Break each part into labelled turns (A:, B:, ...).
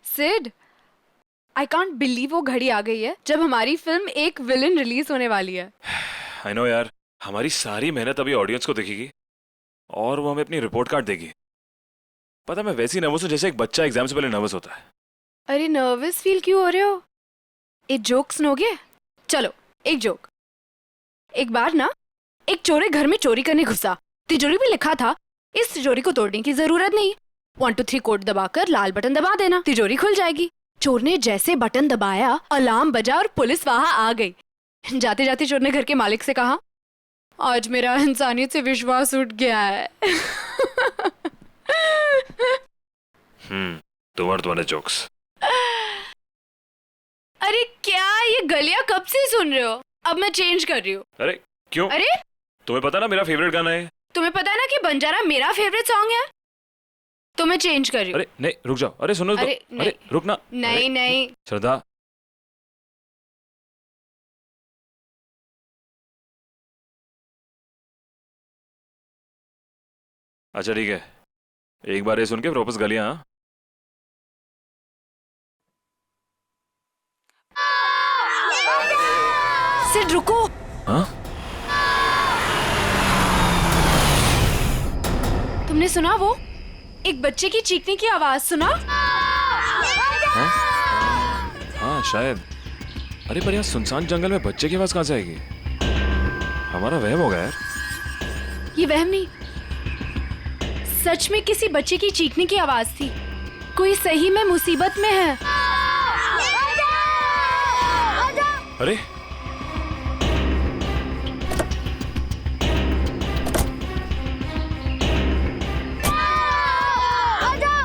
A: Sid, I can't believe वो घड़ी आ गई है जब हमारी फिल्म एक विलन रिलीज होने वाली है।
B: आई नो यार, हमारी सारी मेहनत अभी ऑडियंस को दिखेगी और वो हमें अपनी रिपोर्ट कार्ड देगी। पता मैं वैसी नर्वस हूँ जैसे एक बच्चा एग्जाम से पहले नर्वस होता है।
A: अरे नर्वस फील क्यों हो रहे हो? एक जोक सुनोगे? चलो एक जोक। एक बार ना एक चोर घर में चोरी करने घुसा। तिजोरी में लिखा था इस तिजोरी को तोड़ने की जरूरत नहीं, 1 2 3 कोड दबाकर लाल बटन दबा देना, तिजोरी खुल जाएगी। चोर ने जैसे बटन दबाया अलार्म बजा और पुलिस वहां आ गई। जाते जाते चोर ने घर के मालिक से कहा, आज मेरा इंसानियत से विश्वास उठ गया है।
B: तुम्हारे जोक्स।
A: अरे क्या ये गलियां कब से सुन रहे हो? अब मैं चेंज कर रही हूँ।
B: अरे क्यों?
A: अरे
B: तुम्हें पता ना मेरा फेवरेट गाना है।
A: तुम्हें पता है ना कि बंजारा मेरा फेवरेट सॉन्ग है, तो मैं चेंज कर रही हूँ।
B: अरे नहीं रुक जाओ, अरे सुनो तो। अरे रुक ना।
A: नहीं नहीं
B: श्रद्धा, अच्छा ठीक है, एक बार ये सुन के फिर वापस गलियां।
A: सिड रुको।
B: हाँ?
A: तुमने सुना वो एक बच्चे की चीखने की आवाज सुना?
B: हाँ? हाँ शायद। अरे पर यहाँ सुनसान जंगल में बच्चे की आवाज कहाँ से आएगी? हमारा वहम होगा यार।
A: ये वहम नहीं, सच में किसी बच्चे की चीखने की आवाज थी। कोई सही में मुसीबत में है।
B: अरे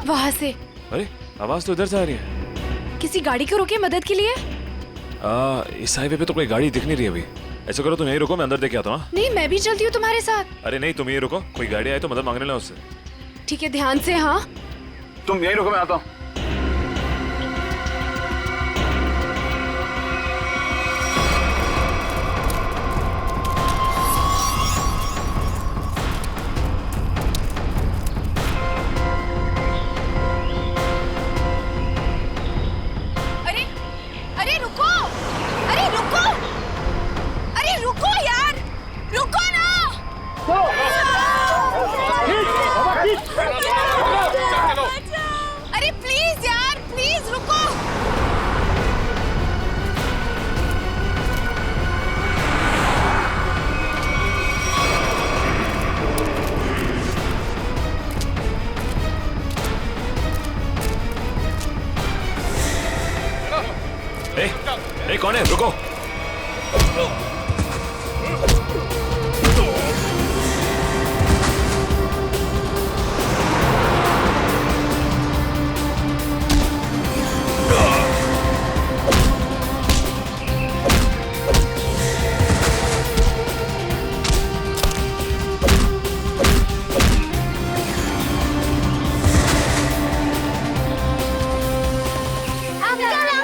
A: वहां से।
B: अरे आवाज तो इधर से आ रही है।
A: किसी गाड़ी को रोके मदद के लिए?
B: इस हाईवे पे तो कोई गाड़ी दिख नहीं रही अभी। ऐसा करो तुम यहीं रुको, मैं अंदर देख के आता हूँ।
A: नहीं मैं भी चलती हूँ तुम्हारे साथ।
B: अरे नहीं तुम यहीं रुको, कोई गाड़ी आए तो मदद मांगने ला उससे।
A: ठीक है ध्यान से। हाँ
B: तुम यहीं रुको, मैं आता हूँ।
A: अरे अरे रुको, अरे रुको, अरे रुको यार, रुको ना। अरे प्लीज यार, प्लीज रुको।
B: ए, कौन है? रुको।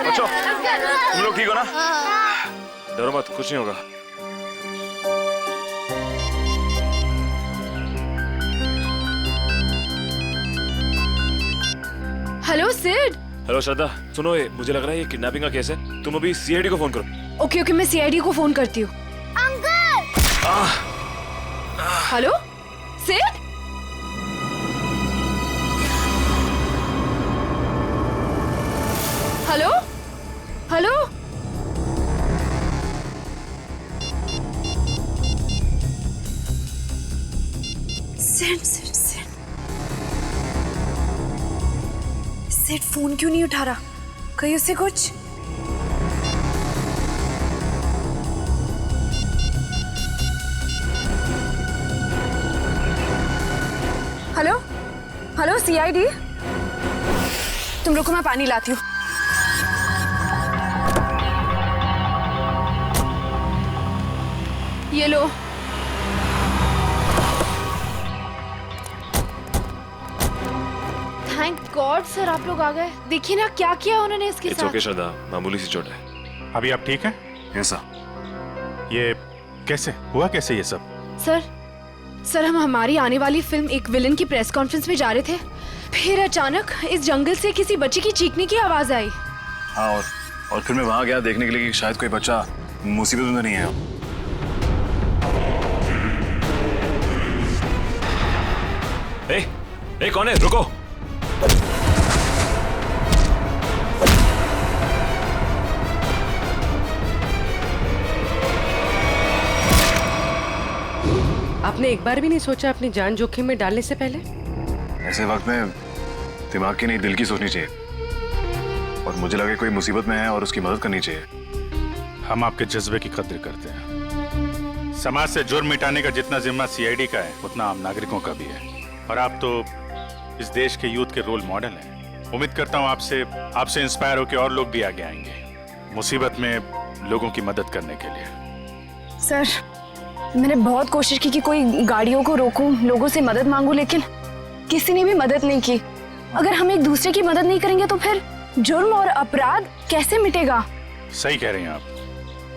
B: अच्छा तुम लोग ठीक हो ना? डरो मत, कुछ नहीं होगा।
A: हेलो सिड।
B: हेलो श्रद्धा, सुनो ये मुझे लग रहा है ये किडनैपिंग का केस है। तुम अभी सीआईडी को फोन करो।
A: ओके ओके, मैं सीआईडी को फोन करती हूँ। Hello Sid. Hello hello. Sid Sid Sid Sid phone क्यों नहीं उठा रहा? कहीं उससे कुछ? हेलो हेलो सीआईडी, तुम रुको मैं पानी लाती हूँ। ये लो। थैंक गॉड सर आप लोग आ गए। देखिए ना क्या किया उन्होंने इसके
B: इट्स
A: साथ।
B: ओके श्रद्धा, मामूली सी चोट है।
C: अभी आप ठीक हैं?
B: कैसा?
C: ये कैसे हुआ, कैसे ये सब?
A: सर हम हमारी आने वाली फिल्म एक विलन की प्रेस कॉन्फ्रेंस में जा रहे थे, फिर अचानक इस जंगल से किसी बच्चे की चीखने की आवाज आई।
B: हाँ, और फिर मैं वहां गया देखने के लिए कि शायद कोई बच्चा मुसीबत में नहीं है। ए, कौन है? रुको।
D: आपने एक बार भी नहीं सोचा अपनी जान जोखिम में डालने से पहले?
B: ऐसे वक्त में दिमाग की नहीं, दिल की सोचनी चाहिए। और मुझे लगे कोई मुसीबत में है और उसकी मदद करनी चाहिए।
C: हम आपके जज्बे की कद्र करते हैं। समाज से जुर्म मिटाने का जितना जिम्मा सीआईडी का है, उतना आम नागरिकों का भी है। और आप तो इस देश के यूथ के रोल मॉडल हैं। उम्मीद करता हूँ आपसे इंस्पायर होकर और लोग भी आगे आएंगे मुसीबत में लोगों की मदद करने के लिए।
E: सर, मैंने बहुत कोशिश की कि कोई गाड़ियों को रोकूं, लोगों से मदद मांगूं, लेकिन किसी ने भी मदद नहीं की। अगर हम एक दूसरे की मदद नहीं करेंगे तो फिर जुर्म और अपराध कैसे मिटेगा?
C: सही कह रही हैं आप।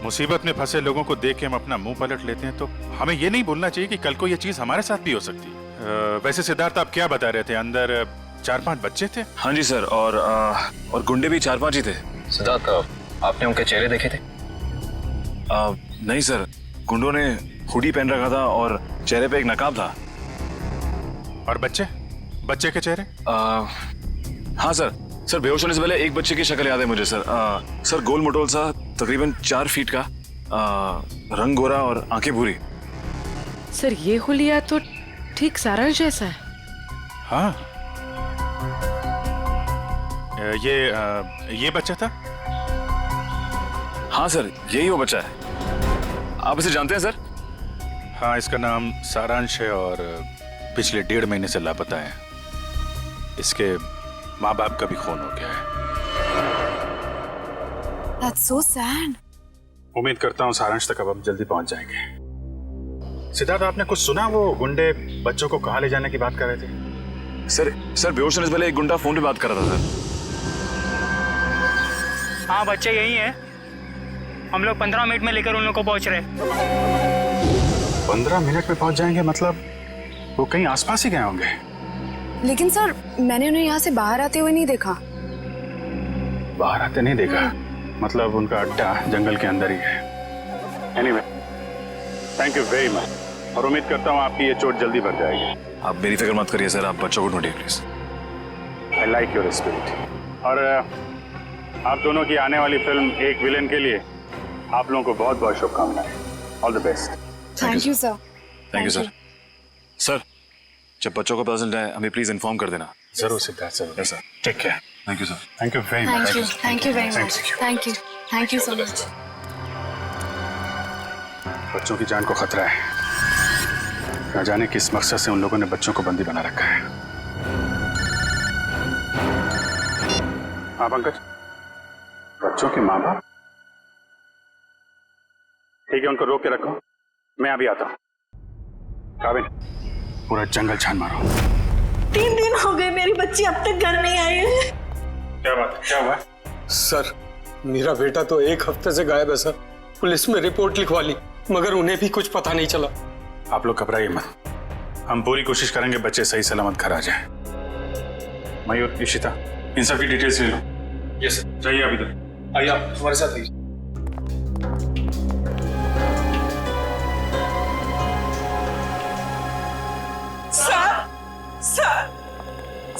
C: मुसीबत में फंसे लोगों को देख के हम अपना मुंह पलट लेते हैं, तो हमें ये नहीं भूलना चाहिए कि कल को ये चीज हमारे साथ भी हो सकती है। वैसे सिद्धार्थ, आप क्या बता रहे थे? अंदर 4-5 बच्चे थे?
B: हाँ जी सर, और गुंडे भी 4-5 ही थे।
F: सिद्धार्थ, आपने उनके चेहरे देखे थे?
B: नहीं सर, गुंडों ने हुडी पहन रखा था और चेहरे पे एक नकाब था।
C: और बच्चे के चेहरे?
B: हाँ सर, बेहोश होने से पहले एक बच्चे की शक्ल याद है मुझे सर। सर गोल मटोल सा, तकरीबन 4 फीट का, रंग गोरा और आंखें भूरी।
D: सर, ये हुलिया तो ठीक सारांश जैसा है।
C: हाँ, ये बच्चा था?
B: हाँ सर, यही वो बच्चा है। आप इसे जानते हैं सर?
C: हाँ, इसका नाम सारांश है और पिछले 1.5 महीने से लापता है। इसके माँ बाप का भी खून हो गया है।
E: That's so sad.
C: उम्मीद करता हूँ सारांश तक अब हम जल्दी पहुंच जाएंगे। सिद्धार्थ, आपने कुछ सुना? वो गुंडे बच्चों को कहाँ ले जाने की बात कर रहे थे?
B: सर बेहोश होने से पहले एक गुंडा फोन पे बात कर रहा था सर।
G: हाँ, बच्चे यही है। हम लोग 15 मिनट में लेकर उन लोग को पहुंच रहे।
C: 15 मिनट में पहुंच जाएंगे? मतलब वो कहीं आसपास ही गए होंगे।
E: लेकिन सर, मैंने उन्हें यहाँ से बाहर आते हुए नहीं देखा।
C: बाहर आते नहीं देखा? मतलब उनका अड्डा जंगल के अंदर ही है। Anyway, thank you very much, और उम्मीद करता हूँ आपकी ये चोट जल्दी भर जाएगी।
B: आप मेरी फिक्र मत करिए सर, आप बच्चों को ढूंढिए please.
C: I like your spirit. और आप दोनों की आने वाली फिल्म एक विलेन के लिए आप लोगों को बहुत बहुत शुभकामनाएं। All the best.
E: Thank you sir.
B: Thank you sir. Sir, जब बच्चों को पता चल जाए हमें प्लीज इन्फॉर्म कर देना।
C: जरूर सिद्धार्थ, जरूर।
B: Sir,
C: take care.
B: Thank you sir.
C: Thank you very much.
E: Thank you very much. Thank you so much.
C: बच्चों की जान को खतरा है। न जाने किस मकसद से उन लोगों ने बच्चों को बंदी बना रखा है। हाँ पंकज, बच्चों के माँ बाप? ठीक है, उनको रोक के रखो, मैं अभी आता हूँ। काबिल, पूरा जंगल छान मारो।
H: 3 दिन हो गए मेरी बच्ची अब तक घर नहीं आई है।
C: क्या बात, क्या हुआ?
I: सर, मेरा बेटा तो 1 हफ्ते से गायब है सर। पुलिस में रिपोर्ट लिखवा ली, मगर उन्हें भी कुछ पता नहीं चला।
C: आप लोग घबराइए मत, हम पूरी कोशिश करेंगे बच्चे सही सलामत घर आ जाए। मयूर, इशिता, इन सब की डिटेल्स ले लो। Yes sir. जाइए आप इधर
I: आइए, आप हमारे साथ आइए।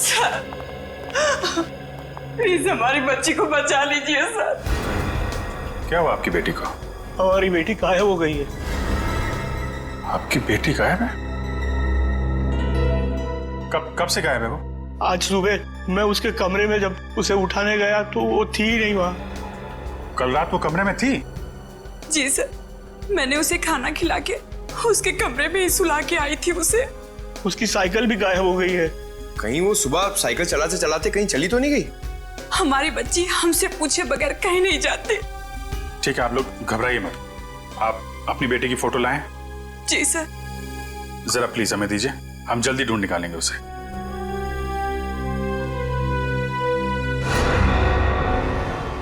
H: सर, प्लीज हमारी बच्ची को बचा लीजिए सर।
C: क्या हुआ आपकी बेटी को?
I: हमारी बेटी गायब हो गई है।
C: आपकी बेटी गायब है? कब से गायब है वो?
I: आज सुबह मैं उसके कमरे में जब उसे उठाने गया तो वो थी ही नहीं वहाँ।
C: कल रात वो कमरे में थी?
H: जी सर, मैंने उसे खाना खिला के उसके कमरे में ही सुला के आई थी उसे।
I: उसकी साइकिल भी गायब हो गई है।
J: कहीं वो सुबह साइकिल चलाते चलाते कहीं चली तो नहीं गई?
H: हमारी बच्ची हमसे पूछे बगैर कहीं नहीं जाती।
C: ठीक है, आप लोग घबराइए मत। आप अपनी बेटी की फोटो लाएं।
H: जी सर।
C: जरा प्लीज हमें दीजिए, हम जल्दी ढूंढ निकालेंगे उसे।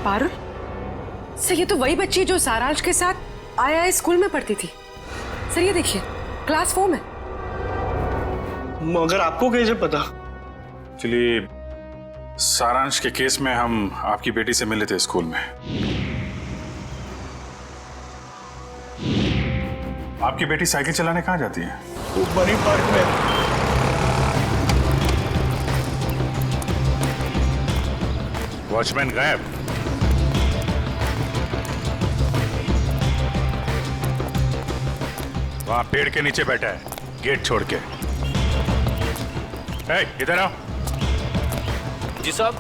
D: पारुल, सर ये तो वही बच्ची जो सारांश के साथ आया स्कूल में पढ़ती थी। सर ये देखिए, क्लास 4 में।
I: मगर आपको कैसे पता?
C: एक्चुअली सारांश के केस में हम आपकी बेटी से मिले थे स्कूल में। आपकी बेटी साइकिल चलाने कहाँ जाती है?
J: वो बनी पार्क में।
C: वॉचमैन गायब। वहां पेड़ के नीचे बैठा है, गेट छोड़ के। इधर आओ।
F: जी साहब।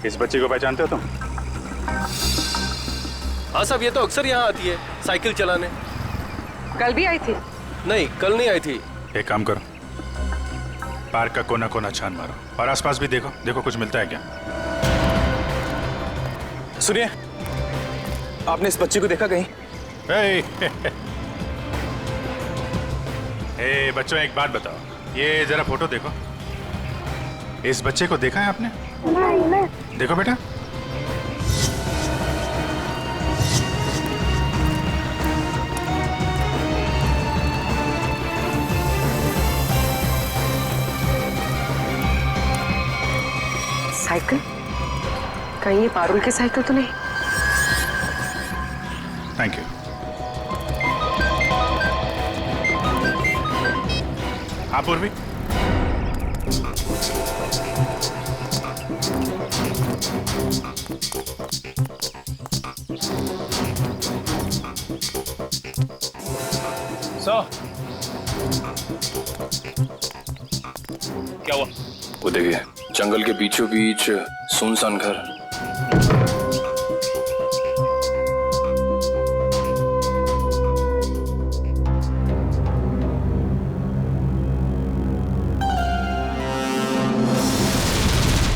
C: इस बच्ची को पहचानते हो तुम?
F: हाँ साहब, ये तो अक्सर यहाँ आती है साइकिल चलाने।
D: कल भी आई थी?
F: नहीं, कल नहीं आई थी।
C: एक काम करो, पार्क का कोना कोना छान मारो और आसपास भी देखो, देखो कुछ मिलता है क्या।
J: सुनिए, आपने इस बच्ची को देखा कहीं?
C: ए बच्चों, एक बात बताओ, ये जरा फोटो देखो। इस बच्चे को देखा है आपने? नहीं। देखो बेटा।
D: साइकिल? कहीं ये पारुल की साइकिल तो नहीं?
C: Thank you. हाँ पूर्वी,
F: क्या हुआ?
J: वो देखिए, जंगल के बीचों बीच सुनसान घर।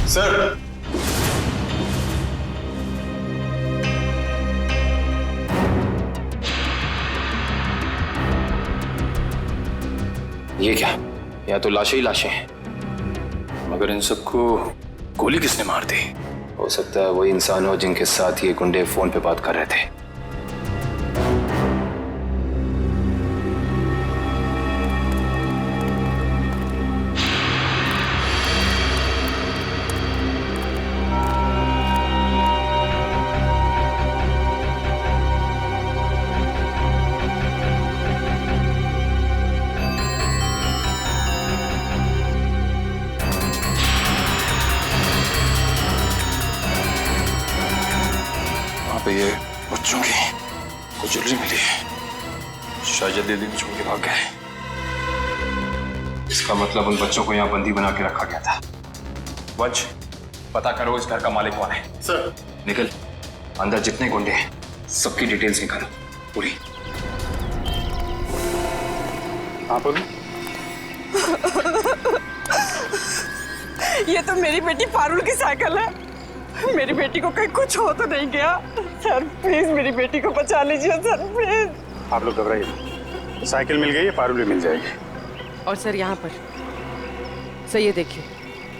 J: सर, ये क्या? या तो लाशें ही लाशें हैं, मगर इन सबको गोली किसने मार दी? हो सकता है वही इंसान हो जिनके साथ ये गुंडे फोन पे बात कर रहे थे। ये बच्चों की कुछ ज्वेलरी मिली है, शायद जल्दी छोड़ के भाग गए। इसका मतलब उन बच्चों को यहाँ बंदी बना के रखा गया था। वंश, पता करो इस घर का मालिक कौन है। सर। निकल, अंदर जितने गुंडे हैं सबकी डिटेल्स निकालो पूरी।
C: हाँ पूरी।
H: ये तो मेरी बेटी पारुल की साइकिल है। मेरी बेटी को कहीं कुछ हो तो नहीं गया? सर प्लीज मेरी बेटी को बचा लीजिए सर, प्लीज।
C: आप लोग घबराइए, साइकिल मिल गई है, पारुल भी मिल जाएगी।
D: और सर यहाँ पर सर ये देखिए,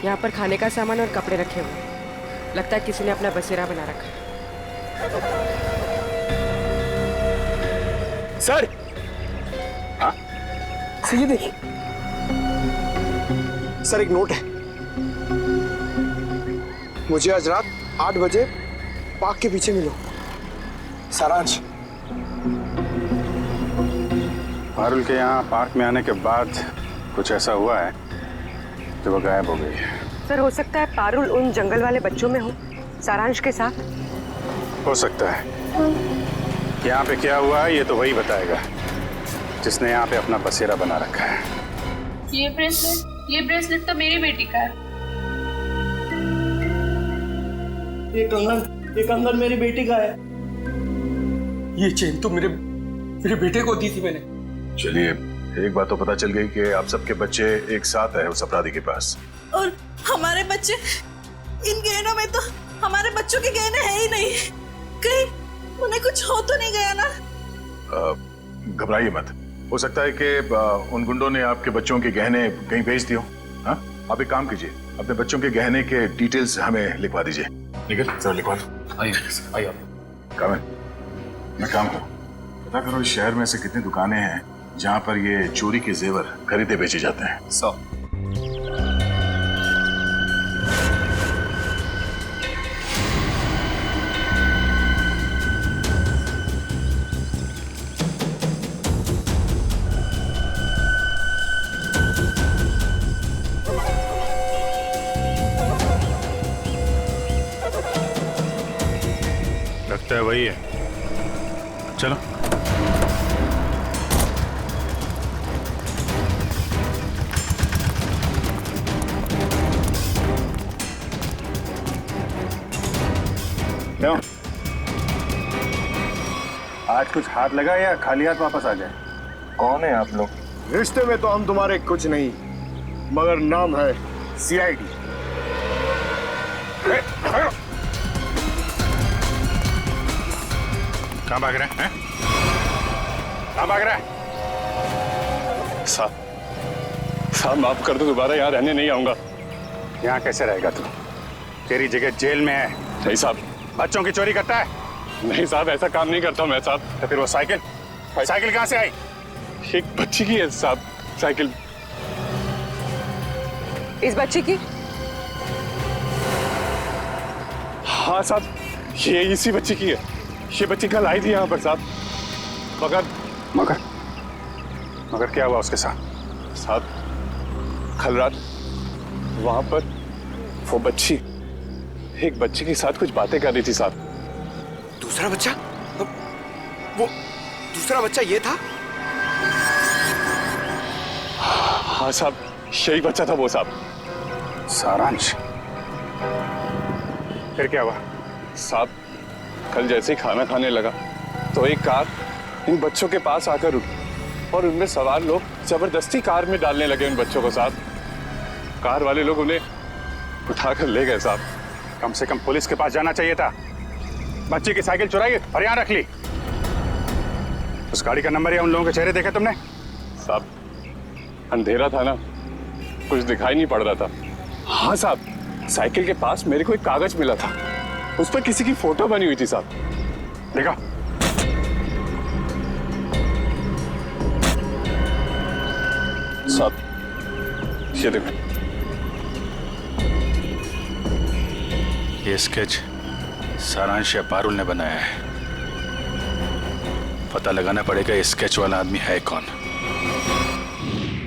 D: यहाँ पर खाने का सामान और कपड़े रखे हुए, लगता है किसी ने अपना बसेरा बना रखा है।
J: सर।
C: हाँ?
J: सर ये देखिए, सर एक नोट है। मुझे आज रात 8 बजे पार्क के पीछे मिलो, सारांश।
C: पारुल के यहाँ पार्क में आने के बाद कुछ ऐसा हुआ है कि वो गायब हो गई है।
D: सर हो सकता है पारुल उन जंगल वाले बच्चों में हो, सारांश के साथ।
C: हो सकता है। यहाँ पे क्या हुआ है ये तो वही बताएगा जिसने यहाँ पे अपना बसेरा बना रखा है।
K: ये ब्रेसलेट तो मेरी बेटी का है।
L: ये कंगन मेरी बेटी का है।
I: ये चेन तो मेरे बेटे को दी थी मैंने।
M: चलिए, एक बात तो पता चल गई कि आप सबके बच्चे एक साथ है उस अपराधी के पास।
H: और हमारे बच्चे, इन गहनों में तो हमारे बच्चों के गहने हैं ही नहीं। कहीं उन्हें कुछ हो तो नहीं गया ना?
M: घबराइए मत, हो सकता है कि उन गुंडों ने आपके बच्चों के गहने कहीं भेज दिए हो। हाँ, आप एक काम कीजिए, अपने बच्चों के गहने के डिटेल्स हमें लिखवा दीजिए। निकल सर, लिखवा दो। आइए कामिल, मैं काम करूँ, पता करो इस शहर में से कितनी दुकानें हैं जहाँ पर ये चोरी के जेवर खरीदे बेचे जाते हैं।
C: चलो। क्यों? आज कुछ हाथ लगा या खाली हाथ वापस आ जाए?
M: कौन है आप लोग?
L: रिश्ते में तो हम तुम्हारे कुछ नहीं, मगर नाम है सीआईडी।
C: कहाँ भाग रहे हैं? कहाँ भाग रहा है?
L: साहब माफ कर दो, दोबारा यहाँ रहने नहीं आऊंगा।
C: यहाँ कैसे रहेगा तू? तेरी जगह जेल में है।
L: नहीं साहब।
C: बच्चों की चोरी करता है?
L: नहीं साहब, ऐसा काम नहीं करता मैं साहब।
C: तो फिर वो साइकिल कहाँ से आई?
L: एक बच्ची की है साहब साइकिल।
D: इस बच्चे की?
L: हाँ साहब, ये इसी बच्ची की है। ये बच्ची कल आई थी यहाँ पर साहब।
C: मगर क्या हुआ उसके साथ?
L: साहब कल रात वहां पर वो बच्ची एक बच्चे के साथ कुछ बातें कर रही थी साहब।
F: दूसरा बच्चा? वो दूसरा बच्चा ये था?
L: हाँ साहब, यही बच्चा था वो साहब।
C: सारांश। फिर क्या हुआ?
L: साहब कल जैसे ही खाना खाने लगा तो एक कार इन बच्चों के पास आकर रुकी और उनमें सवार लोग जबरदस्ती कार में डालने लगे उन बच्चों को साहब। कार वाले लोग उन्हें उठाकर ले गए साहब।
C: कम से कम पुलिस के पास जाना चाहिए था। बच्ची की साइकिल चुराई और यहाँ रख ली। उस गाड़ी का नंबर या उन लोगों के चेहरे देखे तुमने?
L: साहब अंधेरा था ना, कुछ दिखाई नहीं पड़ रहा था। हाँ साहब, साइकिल के पास मेरे को एक कागज मिला था, उस पर किसी की फोटो बनी हुई थी साहब।
C: देखा?
L: साहब ये देखो,
C: ये स्केच सारांश या पारुल ने बनाया है। पता लगाना पड़ेगा ये स्केच वाला आदमी है कौन।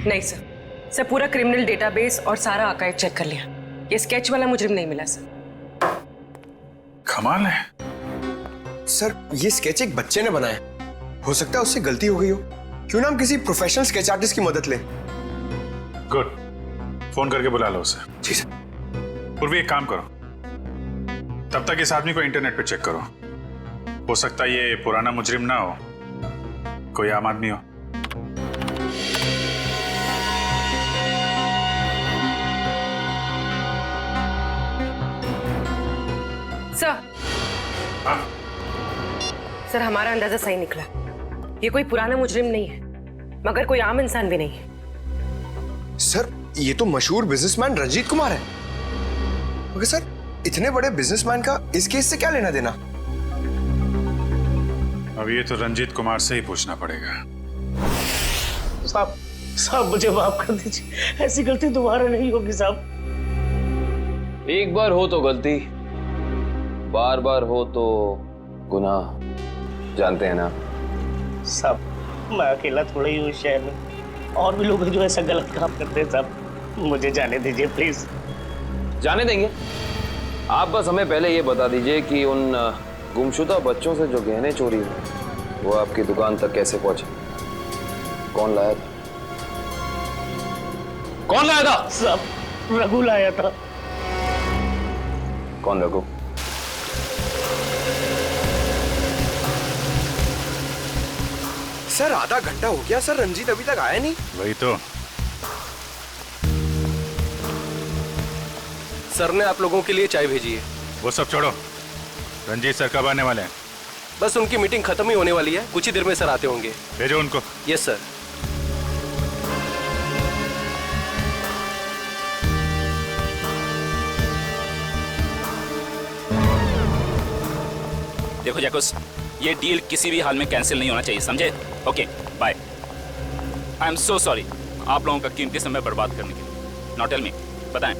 D: नहीं सर पूरा क्रिमिनल डेटाबेस और सारा आर्काइव चेक कर लिया। ये स्केच वाला मुजरिम नहीं मिला सर।
C: कमाल है।
F: सर ये स्केच एक बच्चे ने बनाया। हो सकता है उससे गलती हो गई हो। क्यों ना हम किसी प्रोफेशनल स्केच आर्टिस्ट की मदद लें?
C: गुड, फोन करके बुला लो उसे।
F: जी सर।
C: पूर्वी एक काम करो, तब तक इस आदमी को इंटरनेट पे चेक करो। हो सकता है ये पुराना मुजरिम ना हो, कोई आम आदमी हो।
D: सर हमारा अंदाजा सही निकला। ये कोई पुराना मुजरिम नहीं है, मगर कोई आम इंसान भी नहीं है।
F: सर ये तो मशहूर बिजनेसमैन रंजीत कुमार है। मगर सर इतने बड़े बिजनेसमैन का इस केस से क्या लेना देना?
C: अब ये तो रंजीत कुमार से ही पूछना पड़ेगा।
G: साहब मुझे माफ कर दीजिए, ऐसी गलती दोबारा नहीं होगी साहब।
F: एक बार हो तो गलती, बार बार हो तो गुनाह, जानते हैं ना?
G: साहब मैं अकेला थोड़ा ही हूँ इस शहर में, और भी लोग हैं जो ऐसा गलत काम करते हैं साहब। मुझे जाने दीजिए प्लीज।
F: जाने देंगे। आप बस हमें पहले ये बता दीजिए कि उन गुमशुदा बच्चों से जो गहने चोरी हुए वो आपकी दुकान तक कैसे पहुंचे? कौन लाया था? कौन लाया था?
G: साहब रघु लाया था।
F: कौन रघु? सर आधा घंटा हो गया सर, रंजीत अभी तक आया नहीं।
C: वही तो।
F: सर ने आप लोगों के लिए चाय भेजी है।
C: वो सब छोड़ो, रंजीत सर कब आने वाले हैं?
F: बस उनकी मीटिंग खत्म ही होने वाली है, कुछ ही देर में सर आते होंगे।
C: भेजो उनको।
F: Yes sir.
N: देखो जैकुस, ये डील किसी भी हाल में कैंसिल नहीं होना चाहिए, समझे? Okay bye. I am so sorry आप लोगों का कीमती समय बर्बाद करने के लिए। नाउ टेल मी, बताएं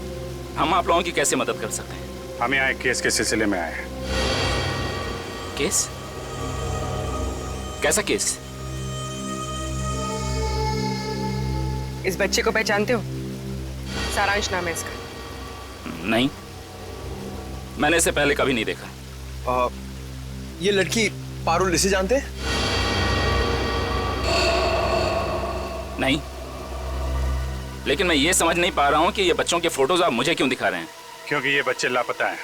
N: हम आप लोगों की कैसे मदद कर सकते हैं?
C: हम यहाँ एक केस के सिलसिले में आए हैं।
N: केस? कैसा केस?
D: इस बच्चे को पहचानते हो? सारांश नाम है इसका।
N: नहीं, मैंने इसे पहले कभी नहीं देखा।
F: ये लड़की पारुल, इसे जानते हैं?
N: नहीं, लेकिन मैं ये समझ नहीं पा रहा हूँ कि ये बच्चों के फोटोज आप मुझे क्यों दिखा रहे हैं?
C: क्योंकि ये बच्चे लापता हैं।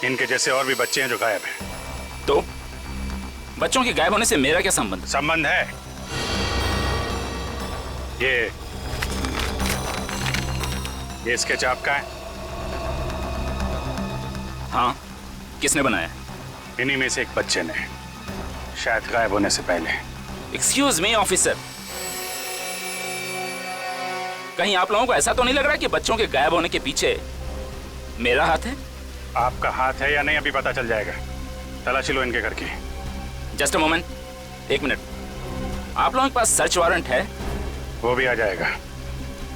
C: इनके जैसे और भी बच्चे हैं जो गायब हैं।
N: तो बच्चों के गायब होने से मेरा क्या संबंध?
C: संबंध है। ये स्केच आपका है?
N: हाँ, किसने बनाया?
C: इन्हीं में से एक बच्चे ने, शायद गायब होने से पहले।
N: एक्सक्यूज मी ऑफिसर, कहीं आप लोगों को ऐसा तो नहीं लग रहा कि बच्चों के गायब होने के पीछे मेरा हाथ है?
C: आपका हाथ है या नहीं अभी पता चल जाएगा। तलाशी लो इनके घर की।
N: Just a moment, 1 minute. आप लोगों के पास सर्च वारंट है?
C: वो भी आ जाएगा।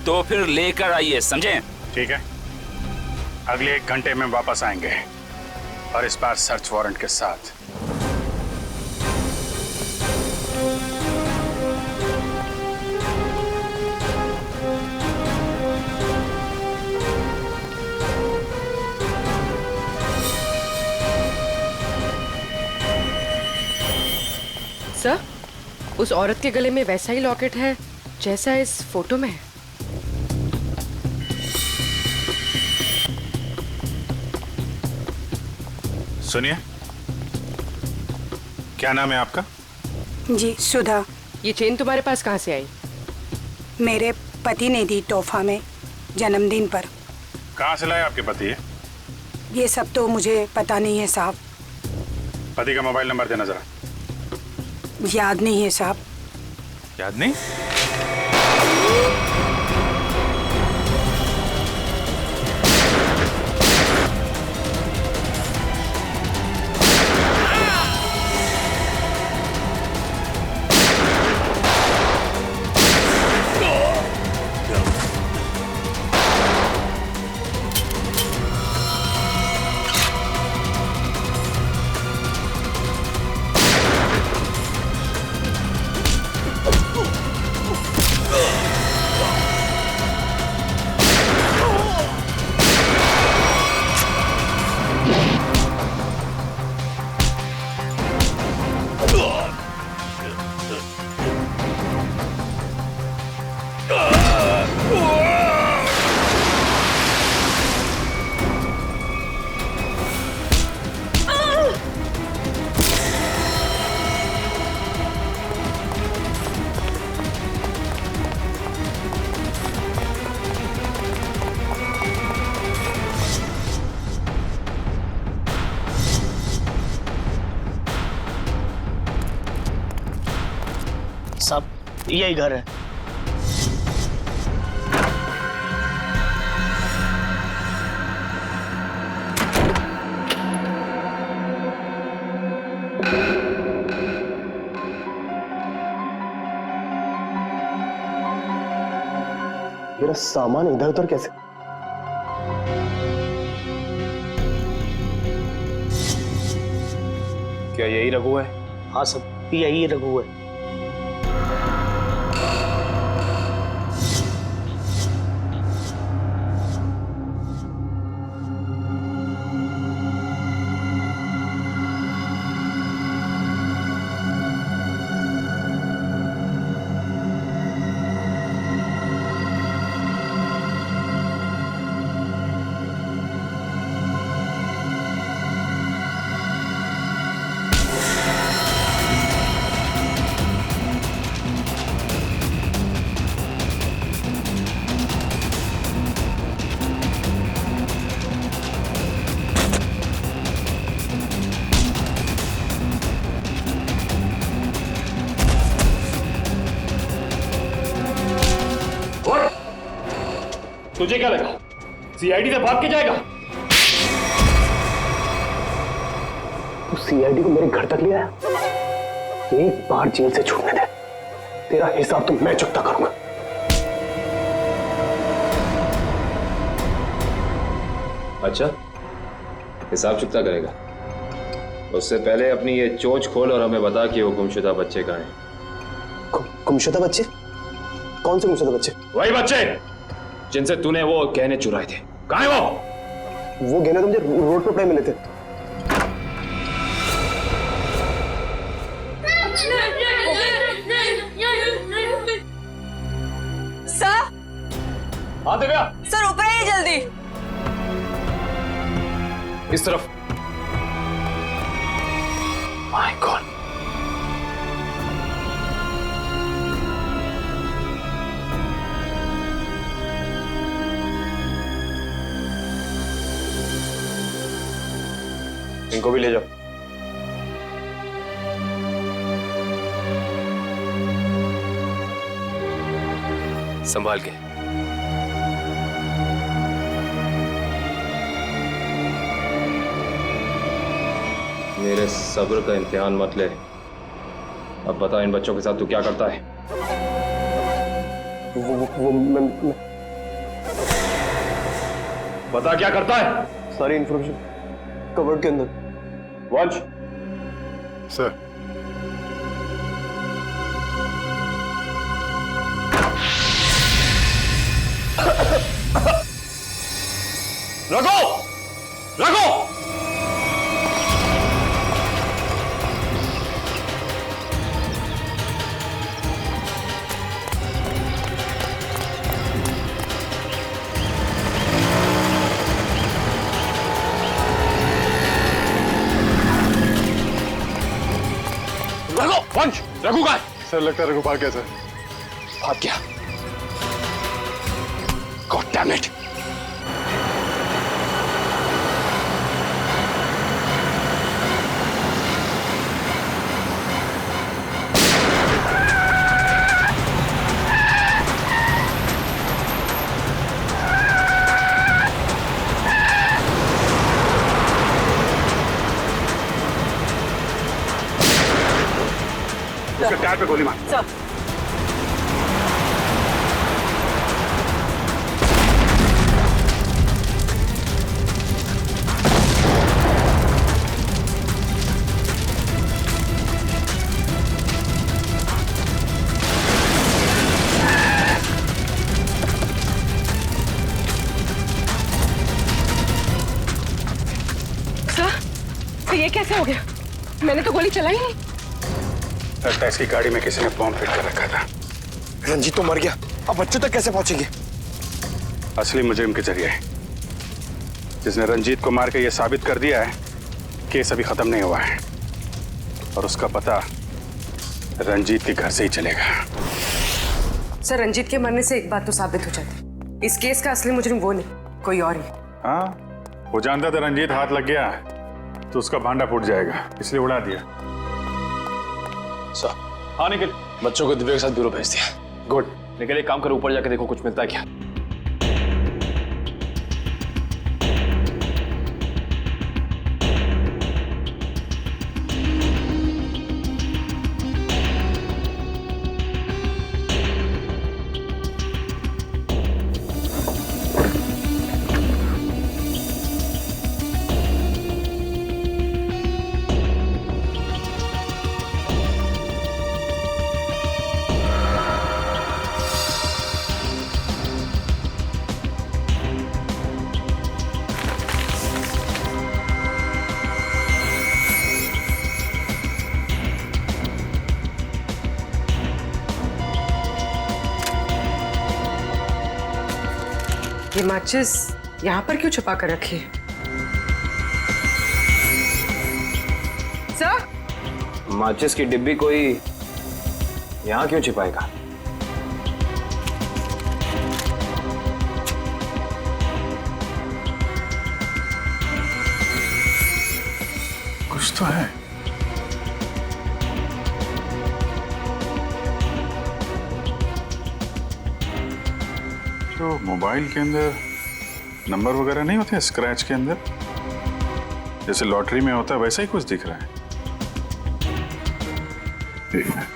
N: तो फिर लेकर आइए, समझे?
C: ठीक है, अगले 1 घंटे में वापस आएंगे और इस बार सर्च वारंट के साथ।
D: सर, उस औरत के गले में वैसा ही लॉकेट है जैसा इस फोटो में है।
C: सुनिए, क्या नाम है आपका?
O: जी, सुधा।
D: ये चेन तुम्हारे पास कहाँ से आई?
O: मेरे पति ने दी तोहफा में जन्मदिन पर।
C: कहाँ से लाए आपके पति?
O: ये सब तो मुझे पता नहीं है साहब।
C: पति का मोबाइल नंबर देना जरा।
O: याद नहीं है साहब।
C: याद नहीं?
G: साहब, यही घर है।
P: मेरा सामान इधर उधर कैसे?
F: क्या यही रघु है?
G: हाँ सब, यही रघु है।
Q: तुझे क्या लगा सीआईडी से भाग के जाएगा?
P: तू सीआईडी को मेरे घर तक ले आया? एक बार जेल से छूटने दे, तेरा हिसाब तो मैं चुकता करूंगा।
F: अच्छा, हिसाब चुकता करेगा? उससे पहले अपनी ये चोंच खोल और हमें बता कि वो गुमशुदा बच्चे कहाँ हैं।
P: गुमशुदा बच्चे? कौन से गुमशुदा बच्चे?
F: वही बच्चे जिनसे तूने वो गहने चुराए थे। कहाँ है
P: वो गहने तो मुझे रोड पर पड़े मिले थे।
Q: हाँ दिव्या,
H: सर ऊपर आइए जल्दी।
J: इस तरफ। My God. इनको भी ले जाओ। संभाल के। मेरे सब्र का इम्तिहान मत ले। अब बता इन बच्चों के साथ तू क्या करता है?
P: मैं
Q: बता क्या करता है?
P: सारी इंफॉर्मेशन कवर्ड के अंदर।
Q: वंश।
C: सर।
Q: रघु! रघु! रघु! वंश! रघु कहाँ है?
C: सर लगता है रघु भाग गया सर।
Q: भाग गया। God damn it.
C: उसके टायर पे गोली मार।
H: सर
D: तो ये कैसे हो गया? मैंने तो गोली चलाई नहीं।
C: लगता है इसकी गाड़ी में किसी ने बॉम्ब फिट कर रखा था।
P: रंजीत तो मर गया, अब बच्चों तक कैसे पहुंचेंगे?
C: असली मुजरिम के जरिए, जिसने रंजीत को मार के ये साबित कर दिया है केस अभी खत्म नहीं हुआ है और उसका पता रंजीत के घर से ही चलेगा।
D: सर रंजीत के मरने से एक बात तो साबित हो जाती, इस केस का असली मुजरिम वो नहीं कोई और ही।
C: हाँ, वो जानता था रंजीत हाथ लग गया तो उसका भांडा फूट जाएगा, इसलिए उड़ा दिया।
J: सर। हाँ निखिल, बच्चों को दिव्या के साथ ब्यूरो भेज दिया। गुड। निखिल एक काम करो, ऊपर जाके देखो कुछ मिलता है क्या।
D: ये माचिस यहाँ पर क्यों छुपा कर रखी है? सर
F: माचिस की डिब्बी कोई यहाँ क्यों छिपाएगा?
C: कुछ तो है। तो मोबाइल के अंदर नंबर वगैरह नहीं होते स्क्रैच के अंदर, जैसे लॉटरी में होता है वैसा ही कुछ दिख रहा है। एक मिनट।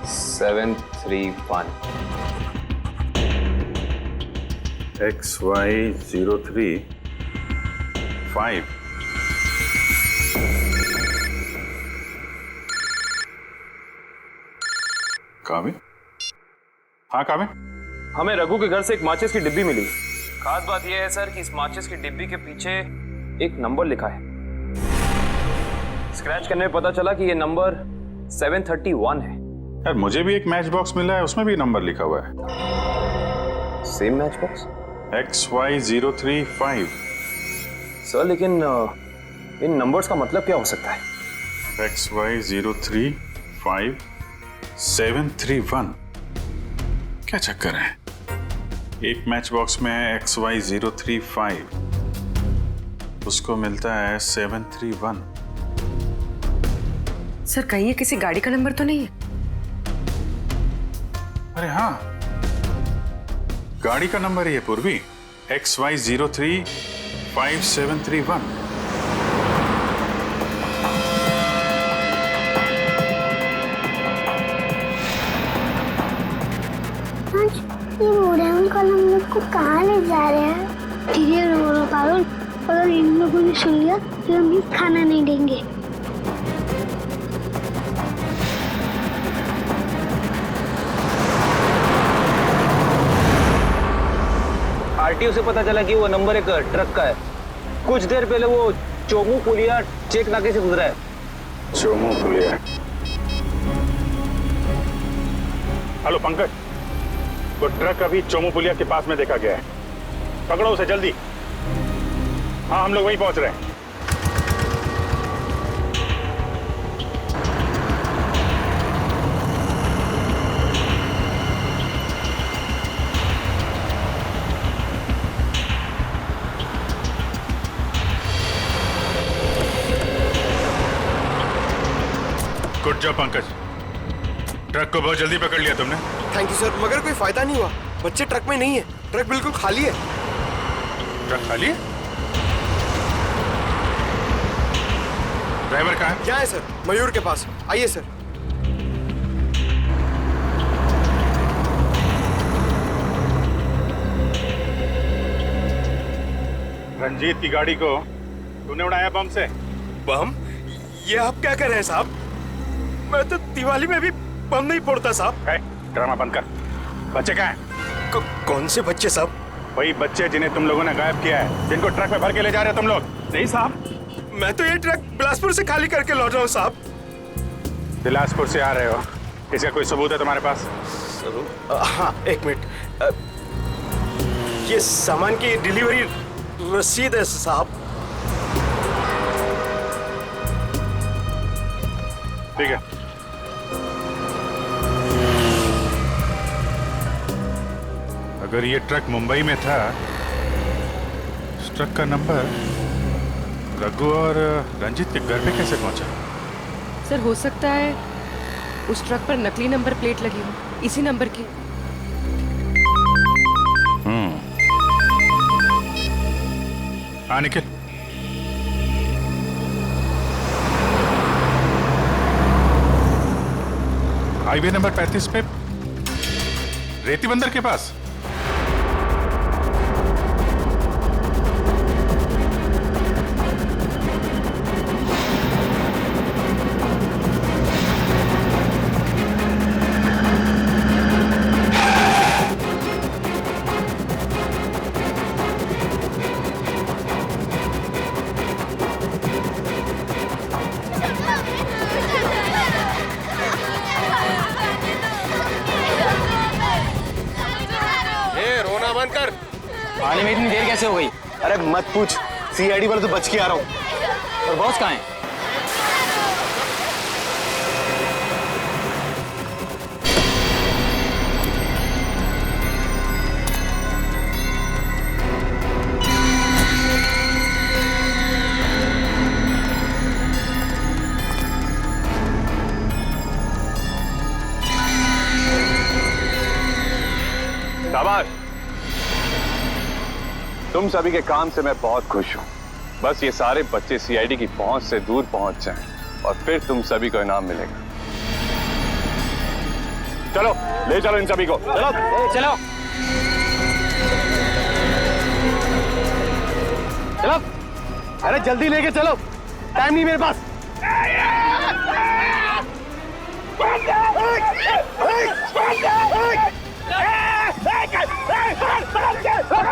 F: Seven 3-1
C: XY03 5। काबे? हाँ काबे?
F: हमें रघु के घर से एक माचिस की डिब्बी मिली। खास बात यह है सर कि इस माचिस की डिब्बी के पीछे एक नंबर लिखा है। स्क्रैच करने में पता चला कि यह नंबर 731 है।
C: यार मुझे भी एक मैच बॉक्स मिला है, उसमें भी नंबर लिखा हुआ है।
F: Same match box?
C: XY035।
F: Sir लेकिन इन नंबर्स का मतलब क्या हो सकता है?
C: XY035-731। क्या चक्कर है? एक मैच बॉक्स में है XY035, उसको मिलता है 731।
D: सर कहीं ये किसी गाड़ी का नंबर तो नहीं है?
C: अरे हाँ, गाड़ी का नंबर ही है पूर्वी, XY035-731।
R: ये मोड़न कल हम लोग को कहाँ ले जा रहे हैं? धीरे रो पारुल, अगर इन लोगों ने सुन लिया तो हम खाना नहीं देंगे।
F: आरटीओ से पता चला कि वो नंबर एक ट्रक का है। कुछ देर पहले वो चोमू पुलिया चेक नाके से गुजरा है।
C: चोमू पुलिया। हेलो पंकज, वो ट्रक अभी चोमू पुलिया के पास में देखा गया है, पकड़ो उसे जल्दी। हाँ हम लोग वहीं पहुंच रहे हैं। गुड जॉब पंकज, ट्रक को बहुत जल्दी पकड़ लिया तुमने।
S: थैंक यू सर, मगर कोई फायदा नहीं हुआ। बच्चे ट्रक में नहीं है, ट्रक बिल्कुल खाली है।
C: ट्रक खाली है? ड्राइवर कहाँ है?
S: क्या है सर? मयूर के पास। आइए सर।
C: रंजीत की गाड़ी को तूने उड़ाया बम से?
S: बम? ये आप क्या कर रहे हैं साहब? मैं तो दिवाली में भी बम नहीं फोड़ता साहब।
C: ड्रामा बंद कर। बच्चे कहाँ हैं?
S: कौन से बच्चे साहब?
C: वही बच्चे जिन्हें तुम लोगों ने गायब किया है, जिनको ट्रक में भर के ले जा रहे हो तुम लोग।
S: नहीं साहब, मैं तो ये ट्रक बिलासपुर से खाली करके लौट रहा हूँ साहब।
C: बिलासपुर से आ रहे हो, इसका कोई सबूत है तुम्हारे पास?
S: हाँ एक मिनट, ये सामान की डिलीवरी रसीद है साहब।
C: ठीक है, अगर ये ट्रक मुंबई में था, इस ट्रक का नंबर रघु और रंजीत के घर पे कैसे पहुंचा?
D: सर हो सकता है उस ट्रक पर नकली नंबर प्लेट लगी हो, इसी नंबर की।
C: हाँ निखिल, हाईवे नंबर 35 पे रेती बंदर के पास।
F: पानी में इतनी देर कैसे हो गई?
S: अरे मत पूछ, सीआईडी वाले तो बच के आ रहा हूँ।
F: और बॉस कहाँ है?
L: शाबाश, तुम सभी के काम से मैं बहुत खुश हूं। बस ये सारे बच्चे सीआईडी की पहुंच से दूर पहुंच जाएं और फिर तुम सभी को इनाम मिलेगा। चलो ले चलो इन सभी को, चलो
F: चलो
S: चलो। अरे जल्दी लेके चलो, टाइम नहीं मेरे पास।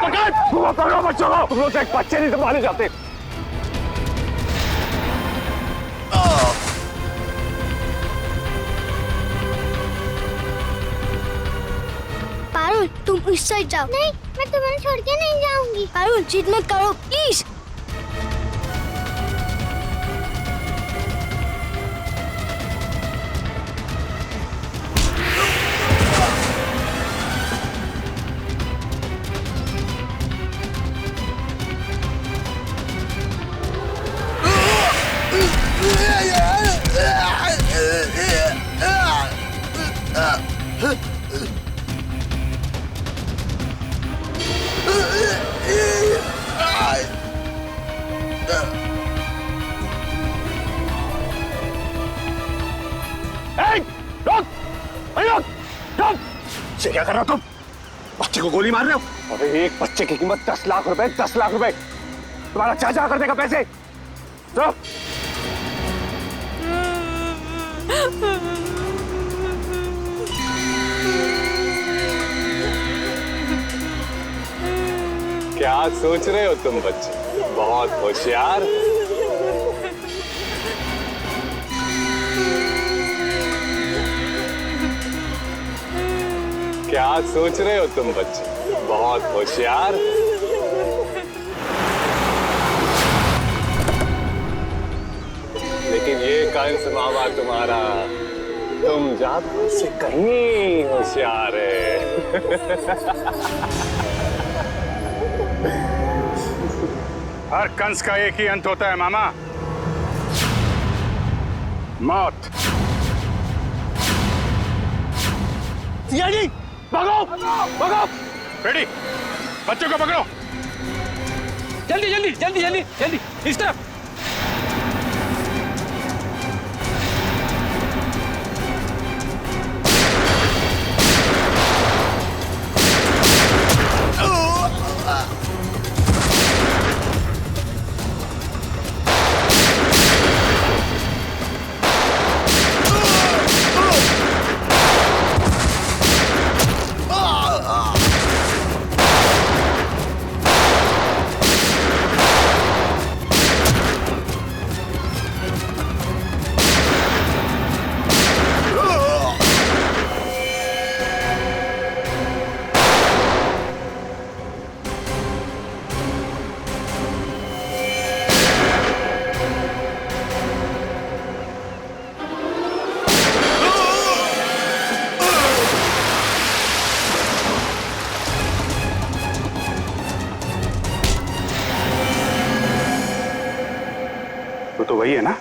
S: पकड़
P: अपनों से एक बच्चे नहीं संभाले जाते।
R: पारुल तुम इस साइड जाओ। नहीं, मैं तुम्हें छोड़ के नहीं जाऊंगी। पारुल जिद मत करो प्लीज।
P: क्या कर रहे हो तुम? बच्चे को गोली मार रहे हो? अबे एक बच्चे की कीमत 10 लाख रुपए, 10 लाख रुपए। तुम्हारा चाचा कर देगा पैसे। तो क्या सोच रहे हो तुम बच्चे? बहुत होशियार। क्या सोच रहे हो तुम बच्चे? बहुत होशियार। लेकिन ये कंस मामा तुम्हारा तुम जादू से कहीं होशियार है।
C: हर कंस का एक ही अंत होता है मामा, मौत।
P: सीआईडी भागो, भागो।
C: रेडी, बच्चों को पकड़ो।
N: जल्दी जल्दी जल्दी जल्दी जल्दी इस तरफ।
C: तो वही है ना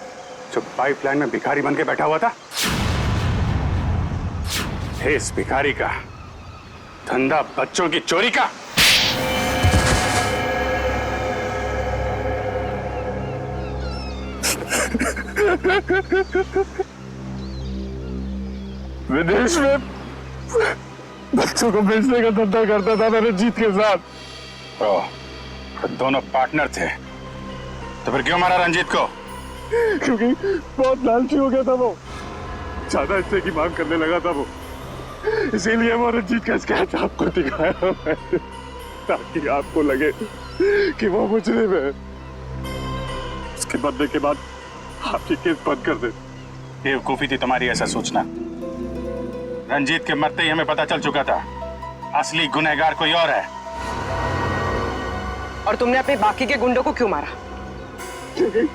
C: जो पाइपलाइन में भिखारी बन के बैठा हुआ था? इस भिखारी का धंधा बच्चों की चोरी का।
L: विदेश में बच्चों को बेचने का धंधा करता था मेरे जीत के साथ।
C: तो दोनों पार्टनर थे, तो फिर क्यों मारा रंजीत को?
L: क्योंकि बहुत लालची हो गया था वो, ज्यादा हिस्से की मांग करने लगा था वो, इसीलिए वो रंजीत का स्केच आपको दिखाया मैंने, ताकि आपको लगे कि वो मुजरिम है। उसके बदले के बाद आपकी केस बंद कर दे।
C: बेवकूफी थी तुम्हारी ऐसा सोचना। रंजीत के मरते ही हमें पता चल चुका था असली गुनहगार कोई और है।
D: और तुमने अपने बाकी के गुंडों को क्यों मारा?
L: क्योंकि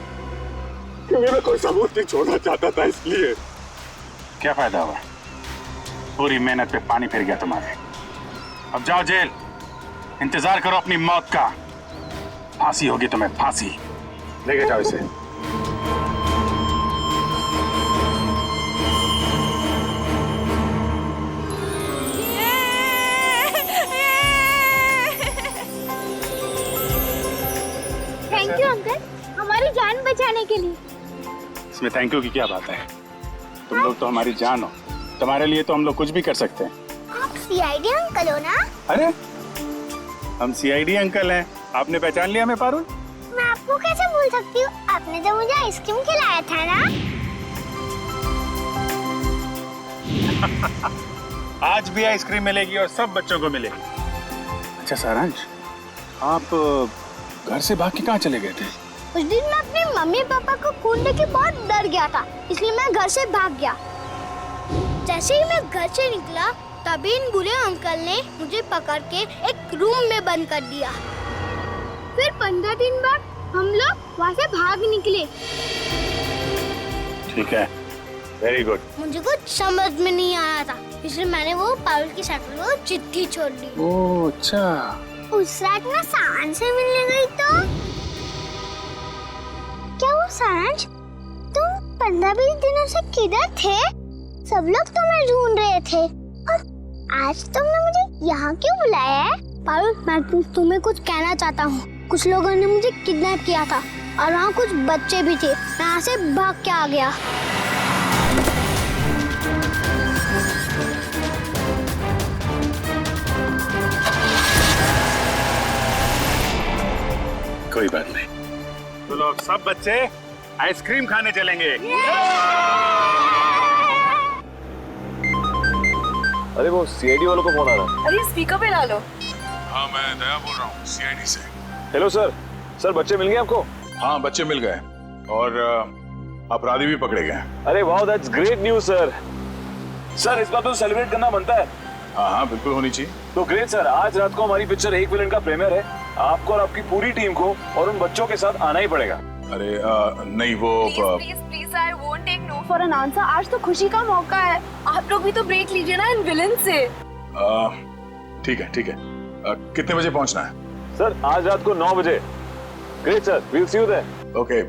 L: मैं कोई सबूत नहीं छोड़ना चाहता था, इसलिए।
C: क्या फायदा हुआ? पूरी मेहनत पे पानी फिर गया तुम्हारे। अब जाओ जेल, इंतजार करो अपनी मौत का। फांसी होगी तुम्हें, फांसी। लेके जाओ इसे।
R: थैंक यू अंकल, हमारी जान बचाने के लिए।
C: इसमें थैंक यू की क्या बात है? तुम लोग तो हमारी जान हो, तुम्हारे लिए तो हम लोग कुछ भी कर सकते हैं।
R: आप सीआईडी अंकल हो ना?
C: अरे हम सीआईडी अंकल हैं, आपने पहचान लिया हमें पारुल?
R: मैं आपको कैसे भूल सकती हूँ, आपने तो मुझे आइसक्रीम खिलाया था ना।
C: आज भी आइसक्रीम मिलेगी और सब बच्चों को मिलेगी। अच्छा सारांश, आप
M: घर से भाग के कहाँ चले गए थे?
R: उस दिन मैं अपने मम्मी पापा को खून देख के बहुत डर गया था, इसलिए मैं घर से भाग गया। जैसे ही मैं घर से निकला तभी इन बुरे अंकल ने मुझे पकड़ के एक रूम में बंद कर दिया। फिर 15 दिन बाद हम लोग वहाँ से भाग निकले।
C: ठीक है, वेरी गुड।
R: मुझे कुछ समझ में नहीं आया था, इसलिए मैंने वो पारुल की साइकिल को चिट्ठी छोड़ दी।
M: ओह अच्छा।
R: उस रात मैं सांझ से मिलने गई तो क्या वो सांझ तुम 15-20 दिनों से किधर थे? सब लोग तुम्हें ढूंढ रहे थे और आज तुमने मुझे यहाँ क्यों बुलाया है? पारुल, मैं तुम्हें कुछ कहना चाहता हूँ। कुछ लोगों ने मुझे किडनैप किया था और वहाँ कुछ बच्चे भी थे। मैं यहाँ से भाग के आ गया।
C: कोई बात नहीं। तो लोग सब बच्चे आइसक्रीम खाने चलेंगे।
F: अरे वो सीआईडी वालों को फोन आ रहा है।
E: अरे स्पीकर पे डालो।
M: हाँ मैं दया बोल रहा हूँ सीआईडी से।
F: Hello sir. सर बच्चे मिल गए आपको?
M: हाँ बच्चे मिल गए और अपराधी भी पकड़े गए।
F: अरे वाह, that's great news sir. Sir इस बात को सेलिब्रेट करना बनता है।
M: हाँ हाँ बिल्कुल होनी चाहिए।
F: तो ग्रेट सर, आज रात को हमारी पिक्चर एक विलन का प्रीमियर है। आपको और आपकी पूरी टीम को और उन बच्चों के साथ आना ही पड़ेगा।
M: अरे नहीं वो
E: please I won't take no for an answer. आज तो खुशी का मौका है, आप लोग भी तो ब्रेक लीजिए ना इन विलन से।
M: ठीक है ठीक है। कितने बजे पहुंचना है?
F: सर आज रात को 9 बजे। Great sir, we'll see you there.
M: Okay,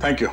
M: thank you.